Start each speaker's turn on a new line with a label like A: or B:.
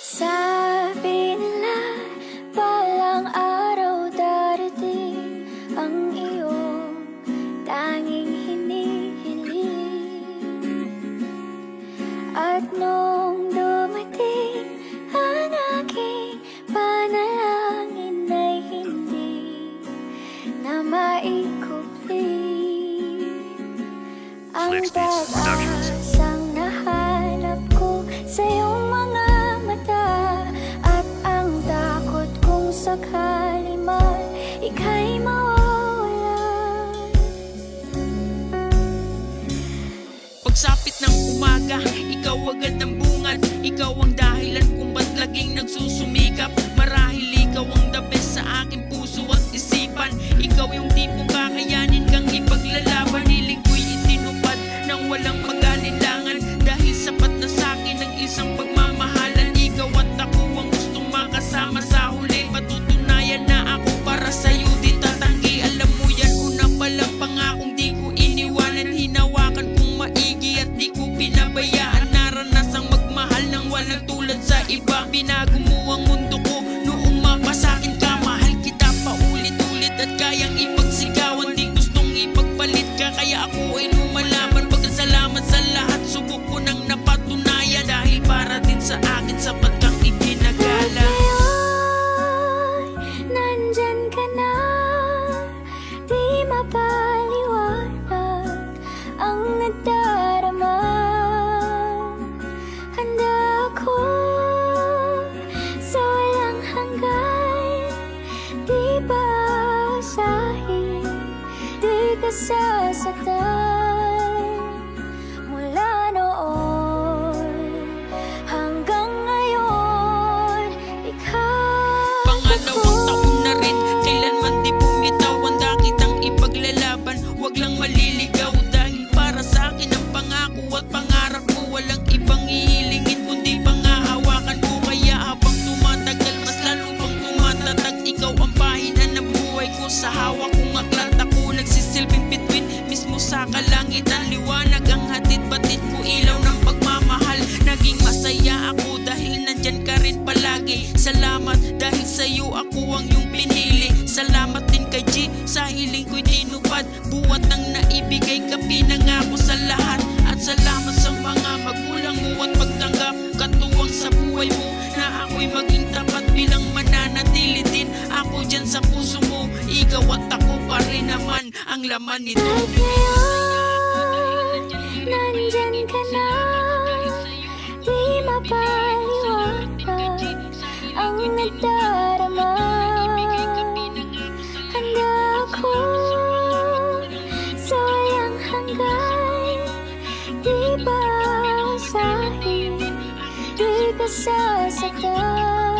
A: Sabi nila, balang araw darating ang iyong tanging hinihiling. At nung dumating ang aking panalangin ay hindi na maikupli. Ang pag-asang nahanap ko sa iyong mga mata, at ang takot kung sakali man ika'y mawawalan.
B: Pagsapit ng umaga, ikaw agad ang bungad. Ikaw ang dahilan kung ba't laging nagsusumikap. Marahil ikaw ang the best sa aking puso at isipan. Ikaw yung tipong kakayanin kang ipaglalaban. Hiling ko'y itinupad nang walang pag-alinlangan, dahil sapat na sa'kin ang isang pagmamahalan. Ikaw at ako ang gustong makasama sa huli. Patutunayan na ako para sa'yo di tatanggi. Alam mo yan, una palang pangakong di ko iniwanan. Hinawakan kong maigi at di ko pinabayaan. Naranasang magmahal nang walang tulad sa iba. Binago mo ang mundo ko noong mapasakin ka. Mahal kita pa ulit-ulit at kayang ipagsigawan. Di gustong ipagpalit ka, kaya ako ay lumalaban. Pagkasalamat sa lahat, subok ko nang napatunayan. Dahil para din sa akin, sapat kang iginagala.
A: Ngayon, nandyan ka na, di mapaliwanag ang nagdarama. Handa ako sa walang hanggan, di ba asahin, di ka sasaktan. Mula noon hanggang ngayon, ikaw
B: Pangalawang taon na rin, kailanman di bumitaw. Handa kitang ipaglalaban, wag lang maliligaw. Dahil para sa akin ang pangako at pangarap mo, walang ibang hihilingin kundi pangahawakan ko. Kaya habang tumatagal, mas lalo pang tumatatag. Ikaw ang pahina ng buhay ko, sa hawak kong aklat ako nagsisilbing bituin. Mismo sa kalangitan, liwanag ang hatid-batid ko, ilaw ng pagmamahal. Naging masaya ako dahil nandyan ka rin palagi. Salamat dahil sa'yo ako ang iyong pinili. Salamat din kay G, sa hiling ko'y tinupad. Buwat ng naibigay ka, pinangako sa lahat. At salamat sa mga magulang mo at pagtanggap. Katuwang sa buhay mo na ako'y maging tapat bilang mananatili din ako dyan sa puso mo. Ikaw at ako pa rin naman ang laman nito.
A: At ngayon, nandyan ka na, di mapaliwanag ang nagdarama. Handa ako sa walang hanggan, di ba asahin, di ka sasaktan.